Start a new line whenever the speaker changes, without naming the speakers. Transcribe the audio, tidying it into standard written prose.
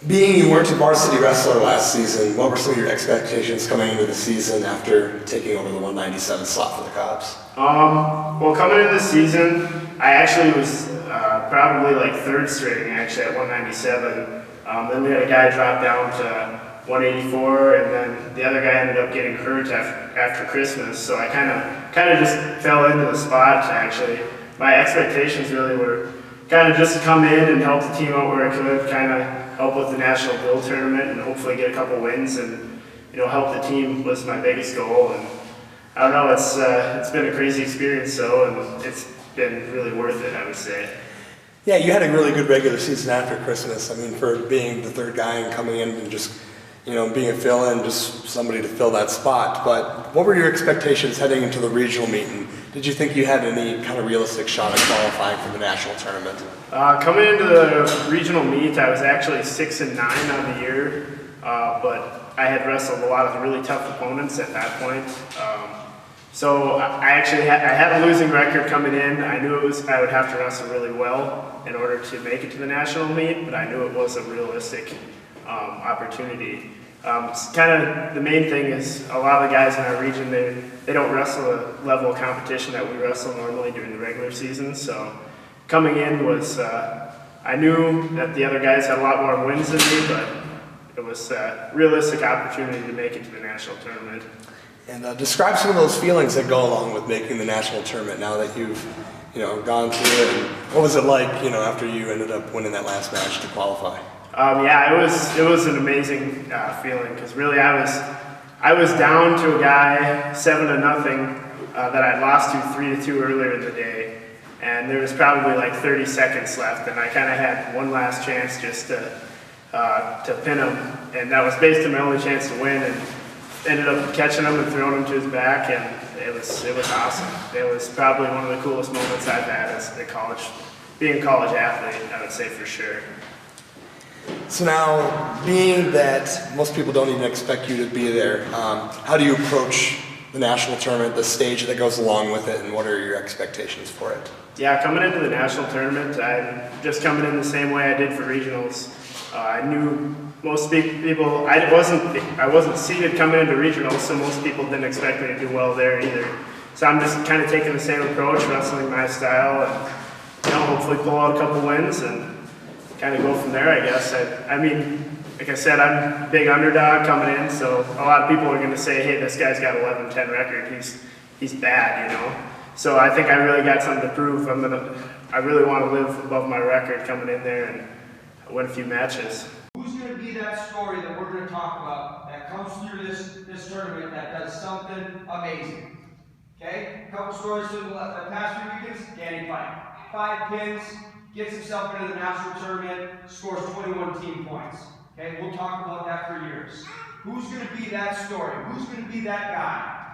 Being you weren't a varsity wrestler last season, what were some of your expectations coming into the season after taking over the 197 slot for the Cobs?
Well, coming into the season, I actually was probably like third string actually at 197. Then we had a guy drop down to 184, and then the other guy ended up getting hurt after Christmas. So I kind of just fell into the spot. Actually, my expectations really were kind of just to come in and help the team out where I could, kind of help with the national build tournament, and hopefully get a couple wins and help the team was my biggest goal. And I don't know, it's been a crazy experience, and it's been really worth it, I would say.
Yeah, you had a really good regular season after Christmas. I mean, for being the third guy and coming in and just, being a fill-in, just somebody to fill that spot. But what were your expectations heading into the regional meet? And did you think you had any kind of realistic shot at qualifying for the national tournament?
Coming into the regional meet, I was actually 6-9 on the year, but I had wrestled a lot of really tough opponents at that point. So I had a losing record coming in. I knew I would have to wrestle really well in order to make it to the national meet, but I knew it was a realistic opportunity. Kind of the main thing is a lot of the guys in our region, they don't wrestle a level of competition that we wrestle normally during the regular season. So coming in was, I knew that the other guys had a lot more wins than me, but it was a realistic opportunity to make it to the national tournament.
And describe some of those feelings that go along with making the national tournament now that you've, gone through it. And what was it like, after you ended up winning that last match to qualify?
Yeah, it was an amazing feeling, because really I was down to a guy 7-0 that I'd lost to 3-2 earlier in the day, and there was probably like 30 seconds left, and I kind of had one last chance just to pin him, and that was basically my only chance to win, and ended up catching him and throwing him to his back, and it was awesome. It was probably one of the coolest moments I've had as being a college athlete, I would say for sure.
So now, being that most people don't even expect you to be there, how do you approach the national tournament, the stage that goes along with it, and what are your expectations for it?
Yeah, coming into the national tournament, I'm just coming in the same way I did for regionals. I knew most people, I wasn't seeded coming into regionals, so most people didn't expect me to do well there either. So I'm just kind of taking the same approach, wrestling my style, and hopefully pull out a couple wins and kind of go from there, I guess. I mean, like I said, I'm a big underdog coming in, so a lot of people are going to say, hey, this guy's got 11-10 record, he's bad, So I think I really got something to prove. I really want to live above my record coming in there and win a few matches.
Who's going to be that story that we're going to talk about that comes through this tournament that does something amazing? Okay, a couple stories from the past few weekends. Danny Pike, 5 pins, gets himself into the national tournament, scores 21 team points. Okay, we'll talk about that for years. Who's going to be that story? Who's going to be that guy